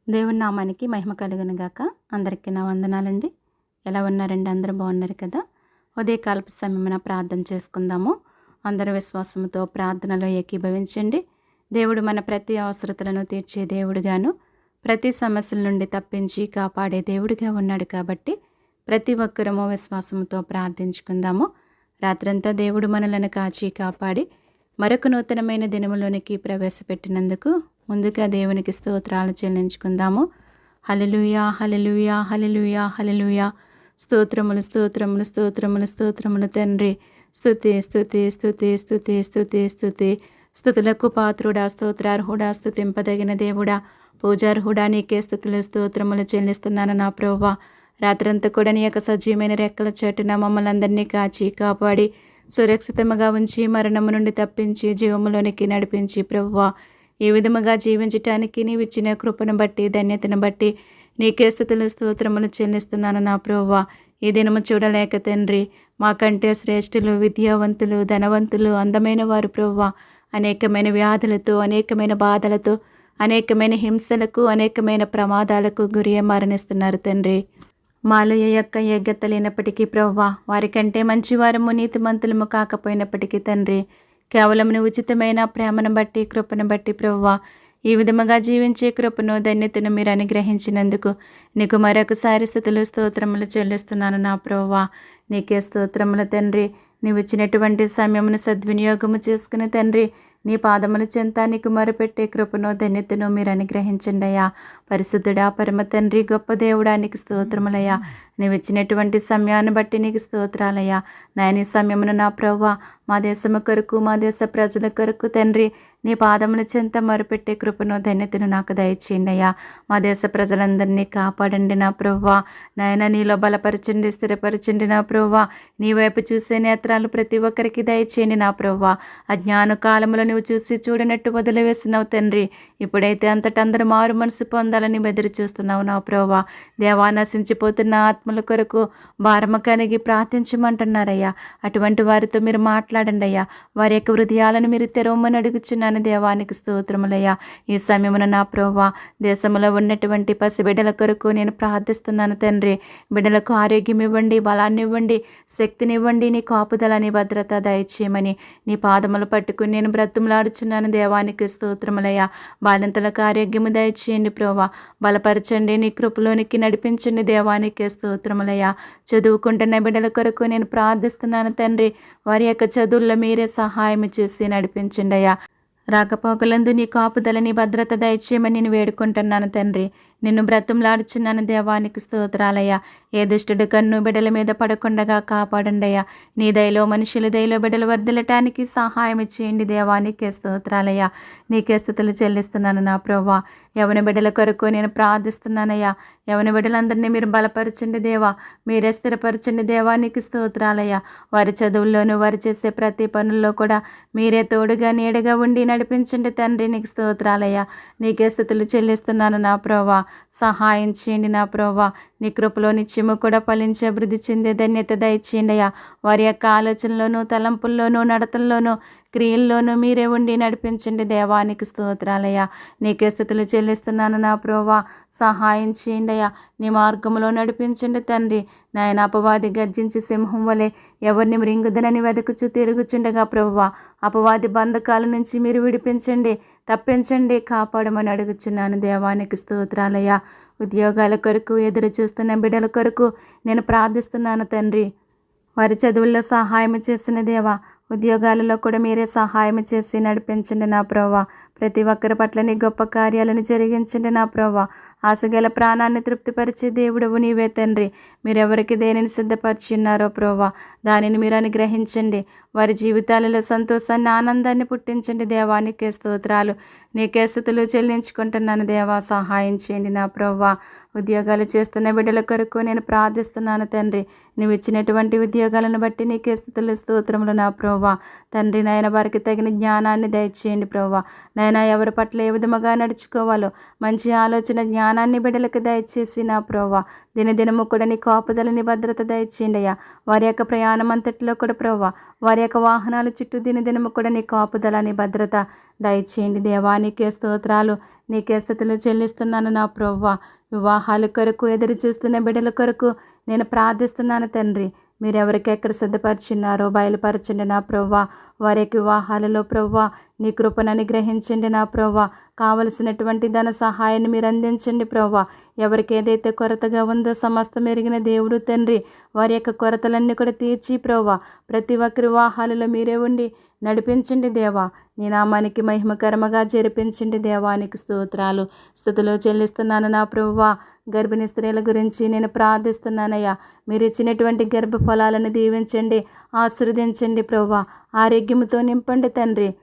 దేవుని నామానికి మహిమ కలుగును గాక. అందరికీ నా వందనాలండి. ఎలా ఉన్నారండి? అందరూ బాగున్నారు కదా? ఉదయకాలపు సమయమున ప్రార్థన చేసుకుందాము. అందరూ విశ్వాసంతో ప్రార్థనలో ఏకీభవించండి. దేవుడు మన ప్రతి అవసరతలను తీర్చే దేవుడుగాను, ప్రతి సమస్యల నుండి తప్పించి కాపాడే దేవుడిగా ఉన్నాడు కాబట్టి ప్రతి ఒక్కరము విశ్వాసంతో ప్రార్థించుకుందాము. రాత్రంతా దేవుడు మనలను కాచి కాపాడి మరొక నూతనమైన దినములోనికి ప్రవేశపెట్టినందుకు ముందుగా దేవునికి స్తోత్రాలు చెల్లించుకుందాము. హల్లెలూయా, హల్లెలూయా, హల్లెలూయా, హల్లెలూయా. స్తోత్రములు, స్తోత్రములు, స్తోత్రములు, స్తోత్రములు తండ్రి. స్తుతి, స్తుతి, స్తుతి, స్తుతి, స్తుతి, స్తుతి. స్తుతులకు పాత్రుడా, స్తోత్రార్హుడా, స్తుతింపదగిన దేవుడా, పూజార్హుడా, నీకే స్తుతులు స్తోత్రములు చెల్లిస్తున్నాను నా ప్రభువా. రాత్రంతా కూడా నీ యొక్క సజీవమైన రెక్కల చాటున మమ్మల్ని అందరినీ కాచి కాపాడి సురక్షితముగా ఉంచి మరణము నుండి తప్పించి జీవములోనికి నడిపించి ప్రభువా, ఈ విధముగా జీవించటానికి నీవు ఇచ్చిన కృపను బట్టి ధన్యతను బట్టి నీకే స్తుతులు స్తోత్రములు చెల్లిస్తున్నాను నా ప్రభువా. ఈ దినము చూడలేక తండ్రి, మాకంటే శ్రేష్ఠులు, విద్యావంతులు, ధనవంతులు, అందమైన వారు ప్రభువా అనేకమైన వ్యాధులతో, అనేకమైన బాధలతో, అనేకమైన హింసలకు, అనేకమైన ప్రమాదాలకు గురి మరణిస్తున్నారు తండ్రి. మాలో ఏ యొక్క యోగ్యత లేనప్పటికీ ప్రభువా, వారికంటే మంచివారము నీతిమంతులము కాకపోయినప్పటికీ తండ్రి, కేవలం నీ ఉచితమైన ప్రేమను బట్టి కృపను బట్టి ప్రభువా ఈ విధముగా జీవించే కృపను ధన్యతను మీరు అనుగ్రహించినందుకు నీకు మరొకసారి స్తుతులు స్తోత్రములు చెల్లిస్తున్నాను నా ప్రభువా. నీకే స్తోత్రములు తండ్రి. నీవు ఇచ్చినటువంటి సమయమును సద్వినియోగము చేసుకుని తండ్రి, నీ పాదముల చెంత నీకు మొరపెట్టే కృపను ధన్యతను మీరు అనుగ్రహించండి అయ్యా. పరిశుద్ధుడా, పరమ తండ్రి, గొప్ప దేవుడా, నీకు స్తోత్రములయ్యా. నీవు ఇచ్చినటువంటి సమయాన్ని బట్టి నీకు స్తోత్రాలయ్యా. నాయన సమయమును నా ప్రభువా మా దేశము కొరకు, మా దేశ ప్రజల కొరకు తండ్రి నీ పాదముల చెంత మొరపెట్టే కృపను ధన్యతను నాకు దయచేయండి అయ్యా. మా దేశ ప్రజలందరినీ కాపాడండి నా ప్రభువా. నాయన నీలో బలపరచండి, స్థిరపరచండి నా ప్రభువా. నీ వైపు చూసే నేత్రాలు ప్రతి ఒక్కరికి దయచేయండి నా ప్రభువా. అజ్ఞాన కాలంలో నువ్వు చూసి చూడనట్టు వదిలివేసినావు తండ్రి. ఇప్పుడైతే అంతటందరూ మారు మనసు పొందాలని ఎదురు చూస్తున్నావు నా ప్రభువా. దేవా, నశించిపోతున్న ఆత్మల కొరకు భారమ కలిగి ప్రార్థించమంటున్నారయ్యా. అటువంటి వారితో మీరు మాట్లాడండి అయ్యా. వారి యొక్క హృదయాలను మీరు తెరవమని అడుగుచున్నాను దేవానికి స్తోత్రములయ్యా. ఈ సమయమున నా ప్రభువా దేశంలో ఉన్నటువంటి పసిబిడ్డల కొరకు నేను ప్రార్థిస్తున్నాను తండ్రి. బిడ్డలకు ఆరోగ్యం ఇవ్వండి, బలాన్ని ఇవ్వండి, శక్తినివ్వండి, నీ కాపుదల, నీ భద్రత దయచేయమని నీ పాదములు పట్టుకుని నేను బ్రతుములాడుచున్నాను దేవానికి స్తోత్రములయ్యా. బాలింతలకు ఆరోగ్యము దయచేయండి ప్రభువా. బలపరచండి, నీ కృపలోనికి నడిపించండి దేవానికి స్తోత్రములయ్యా. చదువుకుంటున్న బిడ్డల కొరకు నేను ప్రార్థిస్తున్నాను తండ్రి. వారి యొక్క చదువుల్లో మీరే సహాయం చేసి నడిపించండి అయ్యా. రాకపోకలందు నీ కాపుదల, నీ భద్రత దయచేయమని నేను వేడుకుంటున్నాను తండ్రి. నిన్ను బ్రతుములాడుచున్నాను దేవానికి స్తోత్రాలయ్యా. ఏ దుష్టుడు కన్ను బిడ్డల మీద పడకుండగా కాపాడండియ్యా. నీ దయలో మనుషుల దయలో బిడ్డలు వర్ధిల్లటానికి సహాయం చేయండి దేవానికి స్తోత్రాలయ్యా. నీకే స్తుతులు చెల్లిస్తున్నాను నా ప్రభువా. యవన బిడ్డల కొరకు నేను ప్రార్థిస్తున్నానయ్యా. యవన బిడ్డలందరినీ మీరు బలపరచండి దేవా, మీరే స్థిరపరచండి దేవానికి స్తోత్రాలయ్యా. వారి చదువుల్లోనూ వారు చేసే ప్రతి పనుల్లో కూడా మీరే తోడుగా నీడగా ఉండి నడిపించండి తండ్రి. నీకు స్తోత్రాలయ్యా. నీకే స్తుతులు చెల్లిస్తున్నాను నా ప్రభువా. సహాయం చేయండి నా ప్రభువా. నీ కృపలో నిత్యము కూడా ఫలించి అభివృద్ధి చెందే ధన్యత దయచేయండి అయ్యా. వారి యొక్క ఆలోచనలోనూ, తలంపుల్లోనూ, నడతల్లోనూ, క్రియల్లోనూ మీరే ఉండి నడిపించండి దేవానికి స్తోత్రాలయ్యా. నీకే స్తుతులు చెల్లిస్తున్నాను నా ప్రభువా. సహాయం చేయండి అయ్యా. నీ మార్గంలో నడిపించండి తండ్రి. నాయన అపవాది గర్జించి సింహం వలె ఎవరిని మృంగుదనని వెదకుచు తిరుగుచుండగా ప్రభువా అపవాది బంధకాల నుంచి మీరు విడిపించండి, తప్పించండి, కాపాడమని అడుగుచున్నాను దేవానికి స్తోత్రాలయ్యా. ఉద్యోగాల కొరకు ఎదురు చూస్తున్న బిడ్డల కొరకు నేను ప్రార్థిస్తున్నాను తండ్రి. వారి చదువుల్లో సహాయం చేసిన దేవా, ఉద్యోగాలలో కూడా మీరే సహాయం చేసి నడిపించండి నా ప్రభువా. ప్రతి ఒక్కరి పట్ల నీ గొప్ప కార్యాలను జరిగించండి నా ప్రభువా. ఆశగల ప్రాణాన్ని తృప్తిపరిచే దేవుడవు నీవే తండ్రి. మీరెవరికి దేనిని సిద్ధపరిచి ఉన్నారో ప్రభువా దానిని మీరు అనుగ్రహించండి. వారి జీవితాలలో సంతోషాన్ని, ఆనందాన్ని పుట్టించండి దేవానికే స్తోత్రాలు. నీకే స్తుతులు చెల్లించుకుంటున్నాను దేవా. సహాయం చేయండి నా ప్రభువా. ఉద్యోగాలు చేస్తున్న బిడ్డల కొరకు నేను ప్రార్థిస్తున్నాను తండ్రి. నువ్వు ఇచ్చినటువంటి ఉద్యోగాలను బట్టి నీకే స్తుతులు స్తోత్రములు నా ప్రభువా. తండ్రి నాయన వారికి తగిన జ్ఞానాన్ని దయచేయండి ప్రభువా. నాయన ఎవరి పట్ల ఏ విధముగా నడుచుకోవాలో మంచి ఆలోచన, జ్ఞానం జ్ఞానాన్ని బిడ్డలకు దయచేసి నా ప్రభా దినదినము కూడా నీ కాపుదలని భద్రత దయచేయండి అయ్యా. వారి యొక్క ప్రయాణం అంతటిలో కూడా ప్రభా వారి యొక్క వాహనాల చుట్టూ దినదినము కూడా నీ కాపుదలని భద్రత దయచేయండి దేవా. నీకే స్తోత్రాలు, నీకే స్థుతులు చెల్లిస్తున్నాను నా ప్రభా. వివాహాల కొరకు ఎదురు చూస్తున్న బిడ్డల కొరకు నేను ప్రార్థిస్తున్నాను తండ్రి. మీరు ఎవరికెక్కడ సిద్ధపరిచినారో బయలుపరచండి నా ప్రవ్వా. వారి వివాహాలలో ప్రవ్వా నీ కృపను అనుగ్రహించండి నా ప్రవ్వా. కావలసినటువంటి ధన సహాయాన్ని మీరు అందించండి ప్రవ్వా. ఎవరికి ఏదైతే కొరతగా ఉందో సమస్తం ఎరిగిన దేవుడు తండ్రి వారి యొక్క కొరతలన్నీ కూడా తీర్చి ప్రవ్వా ప్రతి ఒక్కరి వివాహాలలో మీరే ఉండి నడిపించండి దేవా. నీ నామానికి మహిమకరముగా జరిపించండి దేవానికి స్తోత్రాలు స్తుతులు చెల్లిస్తున్నాను నా ప్రభువా. గర్భిణీ స్త్రీల గురించి నేను ప్రార్థిస్తున్నానయ్యా. మీరు ఇచ్చినటువంటి గర్భఫలాలను దీవించండి, ఆశీర్వదించండి ప్రభువా. ఆరోగ్యముతో నింపండి తండ్రి.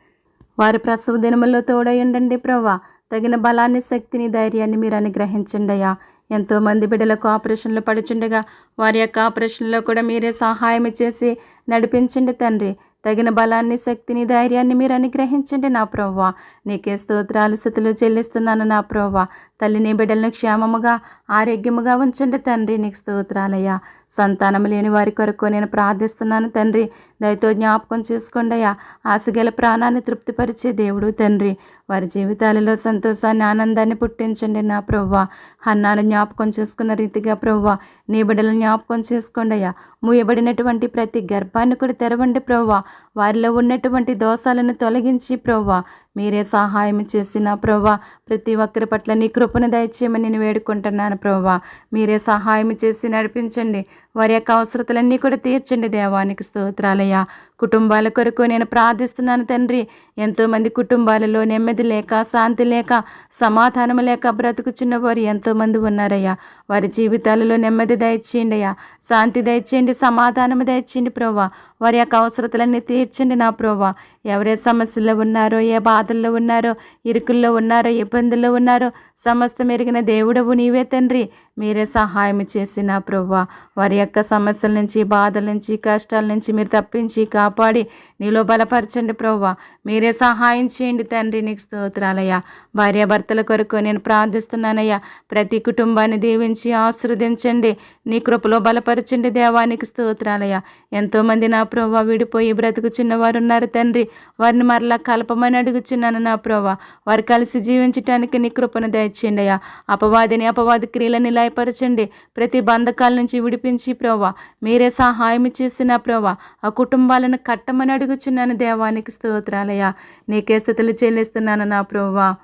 వారి ప్రసవ దినముల్లో తోడై ఉండండి ప్రభువా. తగిన బలాన్ని, శక్తిని, ధైర్యాన్ని మీరు అనుగ్రహించండి అయ్యా. ఎంతోమంది బిడ్డలకు ఆపరేషన్లు పడుచుండగా వారి యొక్క ఆపరేషన్లో కూడా మీరే సహాయం చేసి నడిపించండి తండ్రి. తగిన బలాన్ని, శక్తిని, ధైర్యాన్ని మీరు అనుగ్రహించండి నా ప్రభువా. నీకే స్తోత్రాలు స్తుతులు చెల్లిస్తున్నాను నా ప్రభువా. తల్లిని బిడ్డలను క్షేమముగా ఆరోగ్యముగా ఉంచండి తండ్రి. నీకు స్తోత్రాలయ్యా. సంతానం లేని వారి కొరకు నేను ప్రార్థిస్తున్నాను తండ్రి. దయతో జ్ఞాపకం చేసుకోండి అయ్యా. ఆశగల ప్రాణాన్ని తృప్తిపరిచే దేవుడు తండ్రి. వారి జీవితాలలో సంతోషాన్ని, ఆనందాన్ని పుట్టించండి నా ప్రభువా. హన్నాను జ్ఞాపకం చేసుకున్న రీతిగా ప్రభువా నీ బిడ్డలను జ్ఞాపకం చేసుకోండి అయ్యా. మూయబడినటువంటి ప్రతి గర్భాన్ని కూడా తెరవండి ప్రభువా. వారిలో ఉన్నటువంటి దోషాలను తొలగించి ప్రభువా మీరే సహాయం చేసిన ప్రభువా. ప్రతి ఒక్కరి పట్ల నీ కృపను దయచేయమని నేను వేడుకుంటున్నాను ప్రభువా. మీరే సహాయం చేసి నడిపించండి. వారి యొక్క అవసరతలన్నీ కూడా తీర్చండి దేవానికి స్తోత్రాలయ్యా. కుటుంబాల కొరకు నేను ప్రార్థిస్తున్నాను తండ్రి. ఎంతోమంది కుటుంబాలలో నెమ్మది లేక, శాంతి లేక, సమాధానం లేక బ్రతుకుచున్న వారు ఎంతోమంది ఉన్నారయ్యా. వారి జీవితాలలో నెమ్మది దయచేయండి అయ్యా, శాంతి దయచేయండి, సమాధానం దయచేయండి ప్రభువా. వారి యొక్క అవసరతలన్నీ తీర్చండి నా ప్రభువా. ఎవరే సమస్యల్లో ఉన్నారో, ఏ బాధల్లో ఉన్నారో, ఇరుకుల్లో ఉన్నారో, ఇబ్బందుల్లో ఉన్నారో సమస్తం ఎరిగిన దేవుడవు నీవే తండ్రి. మీరే సహాయం చేసి నా ప్రభువా వారి యొక్క సమస్యల నుంచి, బాధల నుంచి, కష్టాల నుంచి మీరు తప్పించి కాపాడి నీలో బలపరచండి ప్రభువా. మీరే సహాయం చేయండి తండ్రి. నీకు స్తోత్రాలయ్యా. భార్యాభర్తల కొరకు నేను ప్రార్థిస్తున్నానయ్యా. ప్రతి కుటుంబాన్ని దీవించి ఆశీర్వదించండి, నీ కృపలో బలపరచండి దేవానికి స్తోత్రాలయ్యా. ఎంతోమంది నా ప్రభువా విడిపోయి బ్రతుకుచున్న వారు ఉన్నారు తండ్రి. వారిని మరలా కలపమని అడుగుచున్నాను నా ప్రభువా. వారు కలిసి జీవించటానికి నీ కృపను దయచేయండి అయ్యా. అపవాది క్రియలని లయపరచండి. ప్రతి బంధకాల నుంచి విడిపించి ప్రభువా మీరే సహాయం చేసిన ప్రభువా ఆ కుటుంబాలను కట్టమని అడుగుచున్నాను దేవానికి స్తోత్రాలయ్యా. నీకే స్తుతులు చెల్లిస్తున్నాను నా ప్రభువా.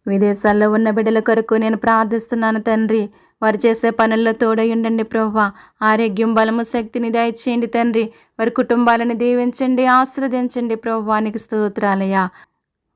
విదేశాల్లో ఉన్న బిడ్డల కొరకు నేను ప్రార్థిస్తున్నాను తండ్రి. వారు చేసే పనుల్లో తోడై ఉండండి ప్రభువా. ఆరోగ్యం, బలము, శక్తిని దయచేయండి తండ్రి. వారి కుటుంబాలను దీవించండి, ఆశీర్వదించండి ప్రభువానికి స్తోత్రాలయ్యా.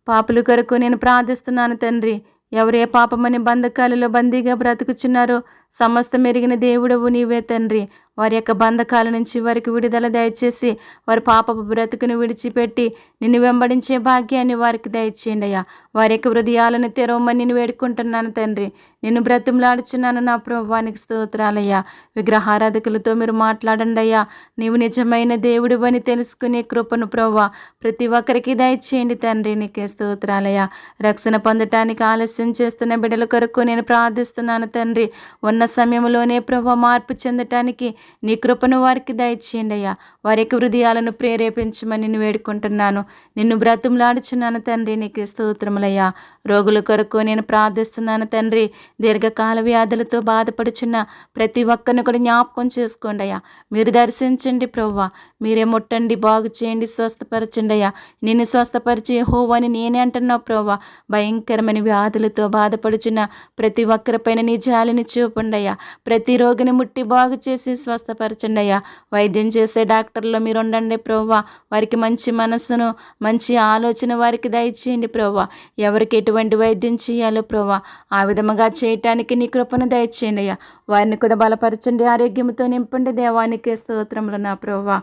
పాపుల కొరకు నేను ప్రార్థిస్తున్నాను తండ్రి. ఎవరే పాపమని బంధకాలలో బందీగా బ్రతుకుచున్నారో సమస్తం ఎరిగిన దేవుడవు నీవే తండ్రి. వారి యొక్క బంధకాల నుంచి వారికి విడుదల దయచేసి వారి పాపపు బ్రతుకును విడిచిపెట్టి నిన్ను వెంబడించే భాగ్యాన్ని వారికి దయచేయండి అయ్యా. వారి యొక్క హృదయాలను తెరవమని నేను వేడుకుంటున్నాను తండ్రి. నిన్ను బ్రతిమలాడుచున్నాను నా ప్రభువానికి స్తోత్రాలయ్యా. విగ్రహారాధకులతో మీరు మాట్లాడండి అయ్యా. నీవు నిజమైన దేవుడు అని తెలుసుకునే కృపను ప్రభువా ప్రతి ఒక్కరికి దయచేయండి తండ్రి. నీకే స్తోత్రాలయ్యా. రక్షణ పొందటానికి ఆలస్యం చేస్తున్న బిడ్డల కొరకు నేను ప్రార్థిస్తున్నాను తండ్రి. ఉన్న సమయంలోనే ప్రభువా మార్పు చెందటానికి నీ కృపను వారికి దయచేయండి అయ్యా. వారి యొక్క హృదయాలను ప్రేరేపించమని నేను వేడుకుంటున్నాను. నిన్ను బ్రతిమలాడుచున్నాను తండ్రి. నీకు స్తోత్రములయ్యా. రోగుల కొరకు నేను ప్రార్థిస్తున్నాను తండ్రి. దీర్ఘకాల వ్యాధులతో బాధపడుచున్న ప్రతి ఒక్కరిని కూడా జ్ఞాపకం చేసుకోండి అయ్యా. మీరు దర్శించండి ప్రభువా. మీరే ముట్టండి, బాగు చేయండి, స్వస్థపరచండి అయ్యా. నిన్ను స్వస్థపరిచే యెహోవా అని నేనే అంటున్నావు ప్రభువా. భయంకరమైన వ్యాధులతో బాధపడుచున్న ప్రతి ఒక్కరిపైన నీ జాలిని చూపండి అయ్యా. ప్రతి రోగిని ముట్టి బాగు చేసి స్వస్థపరచండి అయ్యా. వైద్యం చేసే డాక్టర్లో మీరు ఉండండి ప్రభువా. వారికి మంచి మనస్సును, మంచి ఆలోచన వారికి దయచేయండి ప్రభువా. ఎవరికి ఎటువంటి వైద్యం చేయాలో ప్రభువా ఆ విధముగా చేయటానికి నీ కృపను దయచేయండి అయ్యా. వారిని కూడా బలపరచండి, ఆరోగ్యంతో నింపండి దేవానికి స్తోత్రములు నా ప్రభువా.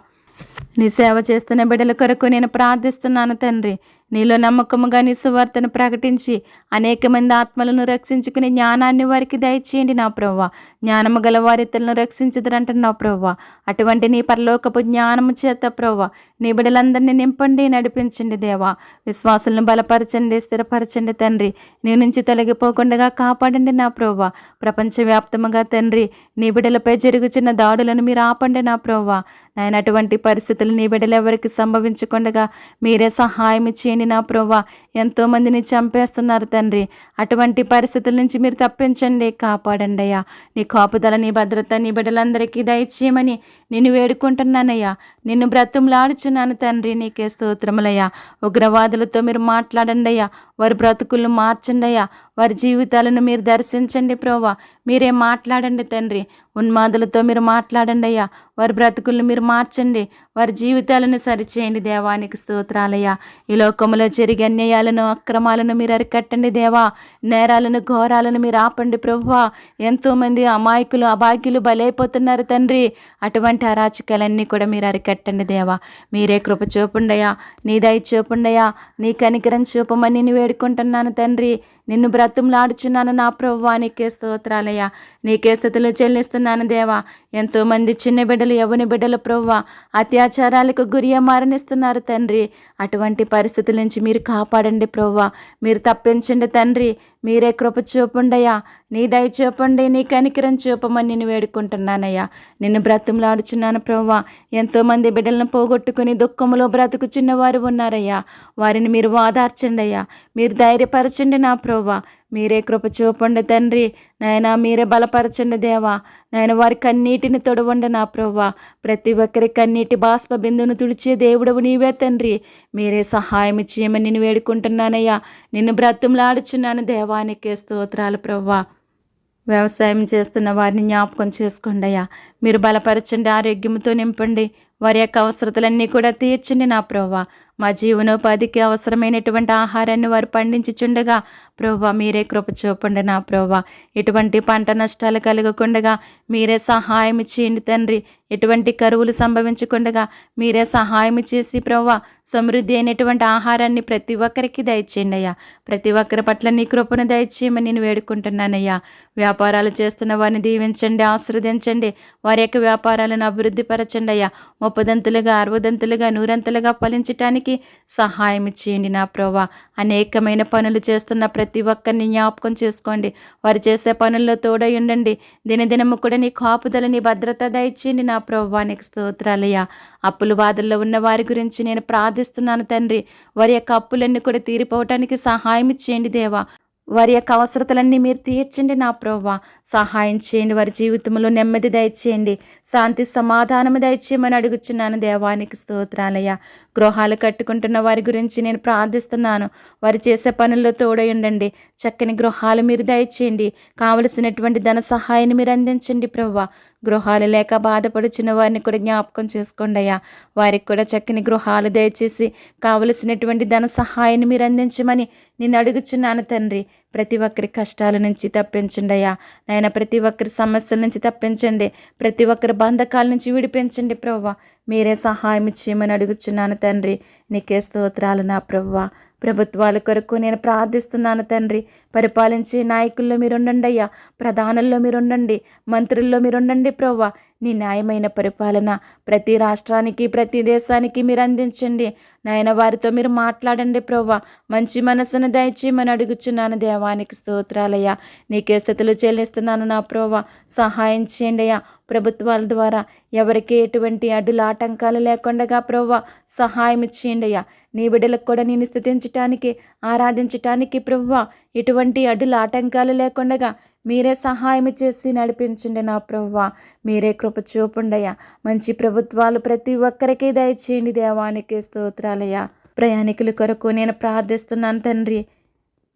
నీ సేవ చేస్తున్న బిడ్డల కొరకు నేను ప్రార్థిస్తున్నాను తండ్రి. నీలో నమ్మకముగా నీ సువార్తను ప్రకటించి అనేక మంది ఆత్మలను రక్షించుకునే జ్ఞానాన్ని వారికి దయచేయండి నా ప్రభువ. జ్ఞానము గల వారి ఇతరులను రక్షించుదురంటున్నావు ప్రభువ. అటువంటి నీ పరలోకపు జ్ఞానము చేత ప్రభువ నీ బిడ్డలందరినీ నింపండి, నడిపించండి దేవా. విశ్వాసులను బలపరచండి, స్థిరపరచండి తండ్రి. నీ నుంచి తొలగిపోకుండా కాపాడండి నా ప్రభువ. ప్రపంచవ్యాప్తముగా తండ్రి నీ బిడ్డలపై జరుగుచున్న దాడులను మీరు ఆపండి నా ప్రభువ. నాయన అటువంటి పరిస్థితులు నీ బిడ్డలు ఎవరికి సంభవించకుండా మీరే సహాయం చేయండి నా ప్రభువా. ఎంతోమందిని చంపేస్తున్నారు తండ్రి. అటువంటి పరిస్థితుల నుంచి మీరు తప్పించండి, కాపాడండి అయ్యా. నీ కాపుదల, నీ భద్రత నీ బిడ్డలందరికీ దయచేయమని నిన్ను వేడుకుంటున్నానయ్యా. నిన్ను బ్రతుములాడుచున్నాను తండ్రి. నీకే స్తోత్రములయ్యా. ఉగ్రవాదులతో మీరు మాట్లాడండి అయ్యా. వారి బ్రతుకులను మార్చండి అయ్యా. వారి జీవితాలను మీరు దర్శించండి ప్రభువా. మీరే మాట్లాడండి తండ్రి. ఉన్మాదులతో మీరు మాట్లాడండి అయ్యా. వారి బ్రతుకులను మీరు మార్చండి, వారి జీవితాలను సరిచేయండి. దేవానికి స్తోత్రాలయ్యా. ఈ లోకంలో జరిగే అన్యాయాలను, అక్రమాలను మీరు అరికట్టండి దేవా. నేరాలను, ఘోరాలను మీరు ఆపండి ప్రభువా. ఎంతోమంది అమాయకులు, అభాగ్యులు బలైపోతున్నారు తండ్రి. అటువంటి అరాచకాలన్నీ కూడా మీరు అరికట్టండి దేవా. మీరే కృప చూపుండయా, నీ దయ చూపుండయా, నీ కనికరం చూపమని నిన్ను వేడుకుంటున్నాను తండ్రి. నిన్ను బ్రతుములాడుచున్నాను నా ప్రభువా. నీకే స్తోత్రాలయ్యా. నీకే స్థుతులు చెల్లిస్తున్నాను దేవా. ఎంతోమంది చిన్న బిడ్డలు, యవ్వని బిడ్డలు ప్రభువా అత్యాచారాలకు గురి మరణిస్తున్నారు తండ్రి. అటువంటి పరిస్థితుల నుంచి మీరు కాపాడండి ప్రభువా. మీరు తప్పించండి తండ్రి. మీరే కృప చూపుండయ్యా, నీ దయ చూపండి, నీ కనికరం చూపమని నేను వేడుకుంటున్నానయ్యా. నిన్ను బ్రతుములాడుచున్నాను ప్రభువా. ఎంతోమంది బిడ్డలను పోగొట్టుకుని దుఃఖములో బ్రతుకుచున్న వారు ఉన్నారయ్యా. వారిని మీరు ఓదార్చండి అయ్యా. మీరు ధైర్యపరచండి నా ప్రభువా. మీరే కృప చూపండి తండ్రి. నాయన మీరే బలపరచండి దేవా. నాయన వారి కన్నీటిని తొడవండి నా ప్రభువా. ప్రతి ఒక్కరి కన్నీటి బాష్ప బిందును తుడిచే దేవుడవు నీవే తండ్రి. మీరే సహాయం చేయమని నేను వేడుకుంటున్నానయ్యా. నిన్ను బ్రతుములాడుచున్నాను దేవానికే స్తోత్రాలు ప్రభువా. వ్యవసాయం చేస్తున్న వారిని జ్ఞాపకం చేసుకోండి అయ్యా. మీరు బలపరచండి, ఆరోగ్యంతో నింపండి. వారి యొక్క అవసరతలన్నీ కూడా తీర్చండి నా ప్రభువా. మా జీవనోపాధికి అవసరమైనటువంటి ఆహారాన్ని వారు పండించుచుండగా ప్రభువా మీరే కృప చూపండి నా ప్రభువా. ఎటువంటి పంట నష్టాలు కలగకుండా మీరే సహాయం చేయండి తండ్రి. ఎటువంటి కరువులు సంభవించకుండా మీరే సహాయం చేసి ప్రభువా సమృద్ధి అయినటువంటి ఆహారాన్ని ప్రతి ఒక్కరికి దయచేయండి అయ్యా. ప్రతి ఒక్కరి పట్ల నీ కృపను దయచేయమని నేను వేడుకుంటున్నానయ్యా. వ్యాపారాలు చేస్తున్న వారిని దీవించండి, ఆశీర్వదించండి. వారి యొక్క వ్యాపారాలను అభివృద్ధి పరచండి అయ్యా. 30దంతులుగా, 60దంతులుగా, 100ంతులుగా ఫలించటానికి సహాయం చేయండి నా ప్రభువా. అనేకమైన పనులు చేస్తున్న ప్రతి ఒక్కరిని జ్ఞాపకం చేసుకోండి. వారు చేసే పనుల్లో తోడై ఉండండి. దినదినము కూడా నీ కాపుదల, నీ భద్రత దయచేయండి నా ప్రభువా. నీకు స్తోత్రాలయ్యా. అప్పుల బాధల్లో ఉన్న వారి గురించి నేను ప్రార్థిస్తున్నాను తండ్రి. వారి యొక్క అప్పులన్నీ కూడా తీరిపోవటానికి సహాయం చేయండి దేవా. వారి యొక్క అవసరతలన్నీ మీరు తీర్చండి నా ప్రభువా. సహాయం చేయండి. వారి జీవితంలో నెమ్మది దయచేయండి, శాంతి సమాధానము దయచేయమని అడుగుచున్నాను దేవానికి స్తోత్రాలయ్యా. గృహాలు కట్టుకుంటున్న వారి గురించి నేను ప్రార్థిస్తున్నాను. వారు చేసే పనుల్లో తోడై ఉండండి. చక్కని గృహాలు మీరు దయచేయండి. కావలసినటువంటి ధన సహాయాన్ని మీరు అందించండి ప్రభువా. గృహాలు లేక బాధపడుచున్న వారిని కూడా జ్ఞాపకం చేసుకోండి అయ్యా. వారికి కూడా చక్కని గృహాలు దయచేసి కావలసినటువంటి ధన సహాయాన్ని మీరు అందించమని నేను అడుగుచున్నాను తండ్రి. ప్రతి ఒక్కరి కష్టాల నుంచి తప్పించండి అయ్యా. నాయన ప్రతి ఒక్కరి సమస్యల నుంచి తప్పించండి. ప్రతి ఒక్కరి బంధకాల నుంచి విడిపించండి ప్రభువా. మీరే సహాయం చేయమని అడుగుచున్నాను తండ్రి. నీకే స్తోత్రాలు నా ప్రభువా. ప్రభుత్వాల కొరకు నేను ప్రార్థిస్తున్నాను తండ్రి. పరిపాలించే నాయకుల్లో మీరుండండి అయ్యా. ప్రధానుల్లో మీరుండండి, మంత్రుల్లో మీరుండండి ప్రభువా. నీ న్యాయమైన పరిపాలన ప్రతి రాష్ట్రానికి, ప్రతి దేశానికి మీరు అందించండి నాయన. వారితో మీరు మాట్లాడండి ప్రభువా. మంచి మనసును దయచేయమని అడుగుచున్నాను దేవానికి స్తోత్రాలయ్యా. నీకే స్థుతులు చెల్లిస్తున్నాను నా ప్రభువా. సహాయం చేయండి అయ్యా. ప్రభుత్వాల ద్వారా ఎవరికి ఎటువంటి అడ్డుల ఆటంకాలు లేకుండా ప్రభువా సహాయం చేయండి అయ్యా. నీ బిడ్డలకు కూడా నేను స్తుతించటానికి, ఆరాధించటానికి ప్రభువా ఎటువంటి అడ్డుల ఆటంకాలు లేకుండా మీరే సహాయం చేసి నడిపించండి నా ప్రభువా. మీరే కృప చూపుండయ్యా. మంచి ప్రభుత్వాలు ప్రతి ఒక్కరికి దయచేయండి దేవానికి స్తోత్రాలయ్యా. ప్రయాణికుల కొరకు నేను ప్రార్థిస్తున్నాను తండ్రి.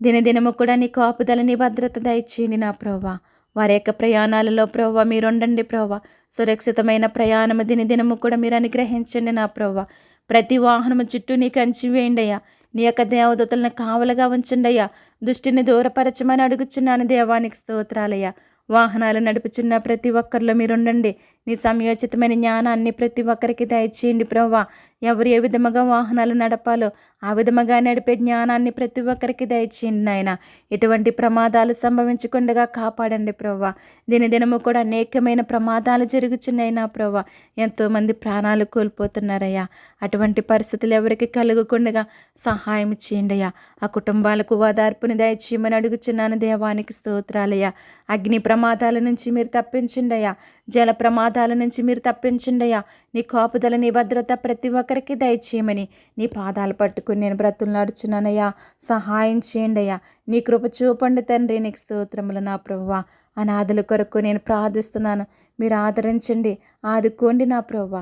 దినదినము కూడా నీ కాపుదల, నీ భద్రత దయచేయండి నా ప్రభువా. వారి యొక్క ప్రయాణాలలో ప్రభువా మీరు ఉండండి ప్రభువా. సురక్షితమైన ప్రయాణము దినదినము కూడా మీరు అనుగ్రహించండి నా ప్రభువా. ప్రతి వాహనము చుట్టూ నీ కంచి వేయండి అయ్యా. నీ యొక్క దేవదూతలను కావలుగా ఉంచండి అయ్యా. దుష్టిని దూరపరచమని అడుగుచున్నాను దేవానికి స్తోత్రాలయ్యా. వాహనాలు నడుపుచున్న ప్రతి ఒక్కరిలో మీరుండండి. నీ సమయోచితమైన జ్ఞానాన్ని ప్రతి ఒక్కరికి దయచేయండి ప్రభా. ఎవరు ఏ విధముగా వాహనాలు నడపాలో ఆ విధముగా నడిపే జ్ఞానాన్ని ప్రతి ఒక్కరికి దయచేయండి నాయన. ఎటువంటి ప్రమాదాలు సంభవించకుండా కాపాడండి ప్రభా. దినదినము కూడా అనేకమైన ప్రమాదాలు జరుగుతున్నాయి నా ప్రభా. ఎంతోమంది ప్రాణాలు కోల్పోతున్నారయ్యా. అటువంటి పరిస్థితులు ఎవరికి కలుగకుండా సహాయం చేయండి అయ్యా. ఆ కుటుంబాలకు ఓదార్పుని దయచేయమని అడుగుచున్నాను దేవానికి స్తోత్రాలయ్యా. అగ్ని ప్రమాదాల నుంచి మీరు తప్పించండి అయ్యా. జల ప్రమాదాల నుంచి మీరు తప్పించండి అయ్యా. నీ కాపుదల నీ భద్రత ప్రతి ఒక్కరికి దయచేయమని నీ పాదాలు పట్టుకుని నేను బ్రతులాడుచున్నానయ్యా. సహాయం చేయండి అయ్యా. నీ కృప చూపండి తండ్రి. నీకు స్తోత్రములు నా ప్రభువా. అనాథుల కొరకు నేను ప్రార్థిస్తున్నాను. మీరు ఆదరించండి, ఆదుకోండి నా ప్రభువా.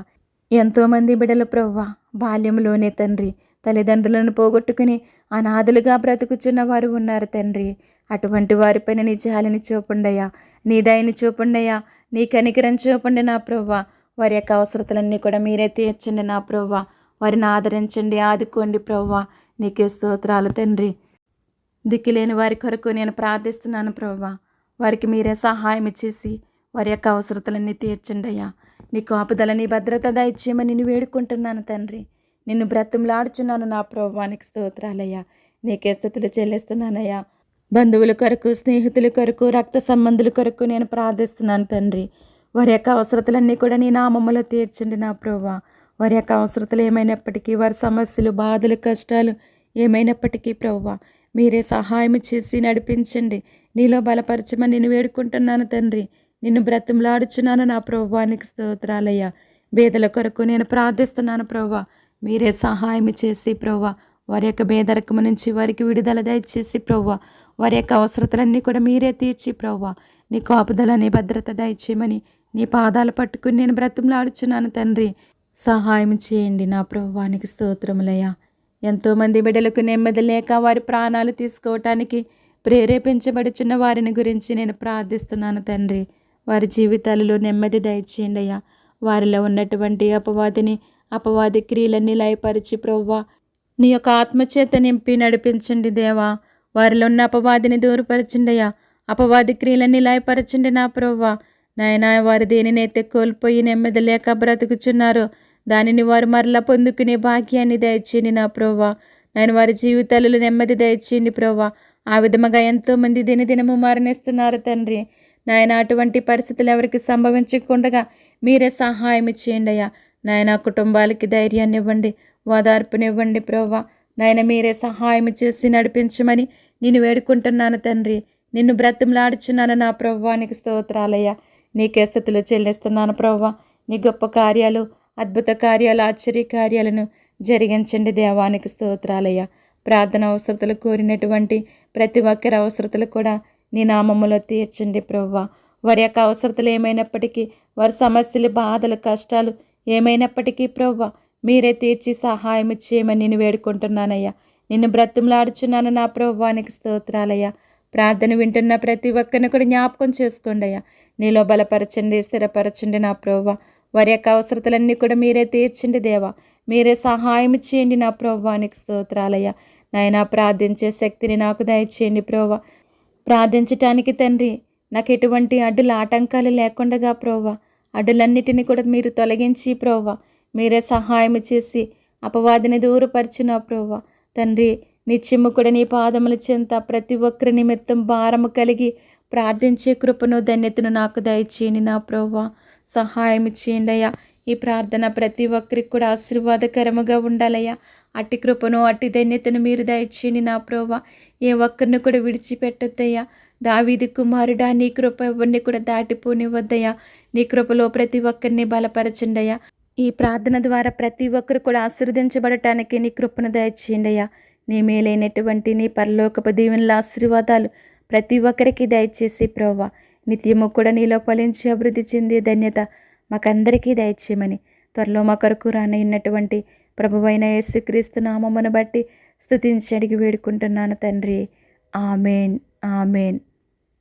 ఎంతోమంది బిడ్డలు ప్రభువా బాల్యంలోనే తండ్రి తల్లిదండ్రులను పోగొట్టుకుని అనాథులుగా బ్రతుకుచున్న వారు ఉన్నారు తండ్రి. అటువంటి వారిపైన నీ జాలిని చూపండియా, నీ దయని చూపండియా, నీ కనికరం చూపండి నా ప్రభువా. వారి యొక్క అవసరతలన్నీ కూడా మీరే తీర్చండి నా ప్రభువా. వారిని ఆదరించండి, ఆదుకోండి ప్రభువా. నీకే స్తోత్రాలు తండ్రి. దిక్కులేని వారి కొరకు నేను ప్రార్థిస్తున్నాను ప్రభువా. వారికి మీరే సహాయం ఇచ్చేసి వారి యొక్క అవసరతలన్నీ తీర్చండి అయ్యా. నీ కాపుదల నీ భద్రత దయచేయమని నిన్ను వేడుకుంటున్నాను తండ్రి. నిన్ను బ్రతుములాడుచున్నాను నా ప్రభువా. నీకు స్తోత్రాలయ్యా. నీకే స్తుతులు చెల్లిస్తున్నానయ్యా. బంధువుల కొరకు, స్నేహితుల కొరకు, రక్త సంబంధుల కొరకు నేను ప్రార్థిస్తున్నాను తండ్రి. వారి యొక్క అవసరతలన్నీ కూడా నీ నామములో తీర్చండి నా ప్రభువా. వారి యొక్క అవసరతలు ఏమైనప్పటికీ, వారి సమస్యలు, బాధలు, కష్టాలు ఏమైనప్పటికీ ప్రభువా మీరే సహాయం చేసి నడిపించండి. నీలో బలపరచమని నేను వేడుకుంటున్నాను తండ్రి. నిన్ను బ్రతిమలాడుచున్నాను నా ప్రభువా. నీకు స్తోత్రాలయ్యా. బేదల కొరకు నేను ప్రార్థిస్తున్నాను ప్రభువా. మీరే సహాయం చేసి ప్రభువా వారి యొక్క బేదరికము నుంచి వారికి విడుదల దయచేసి ప్రభువా వారి యొక్క అవసరతలన్నీ కూడా మీరే తీర్చి ప్రభువా నీ కాపుదల నీ భద్రత దయచేయమని నీ పాదాలు పట్టుకుని నేను బ్రతిమలాడుచున్నాను తండ్రి. సహాయం చేయండి నా ప్రభువా. నీకు స్తోత్రములయ్యా. ఎంతోమంది బిడ్డలకు నెమ్మది లేక వారి ప్రాణాలు తీసుకోవటానికి ప్రేరేపించబడుచున్న వారిని గురించి నేను ప్రార్థిస్తున్నాను తండ్రి. వారి జీవితాలలో నెమ్మది దయచేయండి అయ్యా. వారిలో ఉన్నటువంటి అపవాది క్రియలన్నీ లయపరిచి ప్రభువా నీ యొక్క ఆత్మచేత నింపి నడిపించండి దేవా. వారిలో ఉన్న అపవాదిని దూరపరచండి అయ్యా. అపవాది క్రియలన్నీ లయపరచండి నా ప్రభువా. నాయన వారు దేనినైతే కోల్పోయి నెమ్మది లేక బ్రతుకుచున్నారో దానిని వారు మరలా పొందుకునే భాగ్యాన్ని దయచేయండి నా ప్రభువా. నేను వారి జీవితాలలో నెమ్మది దయచేయండి ప్రభువా. ఆ విధముగా ఎంతోమంది దినదినము మరణిస్తున్నారు తండ్రి. నాయన అటువంటి పరిస్థితులు ఎవరికి సంభవించకుండా మీరే సహాయం చేయండి అయ్యా. నాయన కుటుంబాలకి ధైర్యాన్ని ఇవ్వండి, ఓదార్పునివ్వండి ప్రభువా. నాయన మీరే సహాయం చేసి నడిపించమని నేను వేడుకుంటున్నాను తండ్రి. నిన్ను బ్రతిమలాడుచున్నాను నా ప్రభువా. నీకు స్తోత్రాలయ్యా. నీకే స్తుతులు చెల్లిస్తున్నాను ప్రభువా. నీ గొప్ప కార్యాలు, అద్భుత కార్యాలు, ఆశ్చర్య కార్యాలను జరిగించండి దేవానికి స్తోత్రాలయ్యా. ప్రార్థన అవసరతలు కోరినటువంటి ప్రతి ఒక్కరి అవసరతలు కూడా నీ నామములో తీర్చండి ప్రభువా. వారి యొక్క అవసరతలు ఏమైనప్పటికీ, వారి సమస్యలు, బాధలు, కష్టాలు ఏమైనప్పటికీ ప్రభువా మీరే తీర్చి సహాయం చేయమని నేను వేడుకుంటున్నానయ్యా. నిన్ను బ్రతిమలాడుచున్నాను నా ప్రభువానికి స్తోత్రాలయ్యా. ప్రార్థన వింటున్న ప్రతి ఒక్కరిని కూడా జ్ఞాపకం చేసుకోండి అయ్యా. నీలో బలపరచండి, స్థిరపరచండి నా ప్రభువా. వారి యొక్క అవసరతలన్నీ కూడా మీరే తీర్చండి దేవా. మీరే సహాయం చేయండి నా ప్రభువానికి స్తోత్రాలయ్యా. నాయనా ప్రార్థించే శక్తిని నాకు దయచేయండి ప్రభువా. ప్రార్థించటానికి తండ్రి నాకు ఎటువంటి అడ్డుల ఆటంకాలు లేకుండా ప్రభువా అడ్డులన్నిటిని కూడా మీరు తొలగించి ప్రభువా మీరే సహాయం చేసి అపవాదిని దూరపరిచిన ప్రభువా తండ్రి. నిత్యము కూడా నీ పాదముల చెంత ప్రతి ఒక్కరి నిమిత్తం భారము కలిగి ప్రార్థించే కృపను ధన్యతను నాకు దయచేయండి నా ప్రభువా. సహాయం చేయండి అయ్యా. ఈ ప్రార్థన ప్రతి ఒక్కరికి కూడా ఆశీర్వాదకరముగా ఉండాలయ్యా. అట్టి కృపను, అట్టి ధన్యతను మీరు దయచేయండి నా ప్రభువా. ఏ ఒక్కరిని కూడా విడిచిపెట్టొద్దయ్యా. దావీదు కుమారుడా నీ కృప ఎవరిని కూడా దాటిపోనివద్దయ్యా. నీ కృపలో ప్రతి ఒక్కరిని బలపరచండి అయ్యా. ఈ ప్రార్థన ద్వారా ప్రతి ఒక్కరు కూడా ఆశీర్వదించబడటానికి నీ కృపను దయచేయండి అయ్యా. నీ మేలైనటువంటి నీ పరలోకపు దీవెనల ఆశీర్వాదాలు ప్రతి ఒక్కరికి దయచేసి ప్రభువా నిత్యము కూడా నీలో ఫలించి అభివృద్ధి చెందే ధన్యత మాకందరికీ దయచేయమని త్వరలో మా కొరకు రానయ్యున్నటువంటి ప్రభువైన యేసుక్రీస్తు నామమును బట్టి స్తుతించి అడిగి వేడుకుంటున్నాను తండ్రి. Amen, amen.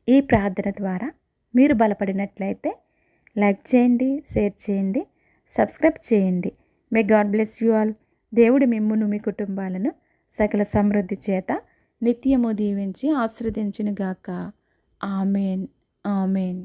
ఈ ప్రార్థన ద్వారా మీరు బలపడినట్లయితే లైక్ చేయండి, షేర్ చేయండి, సబ్స్క్రైబ్ చేయండి. May God bless you all. దేవుడు మిమ్మును మీ కుటుంబాలను సకల సమృద్ధి చేత నిత్యము దీవించి ఆశీర్వదించునుగాక. Amen, amen.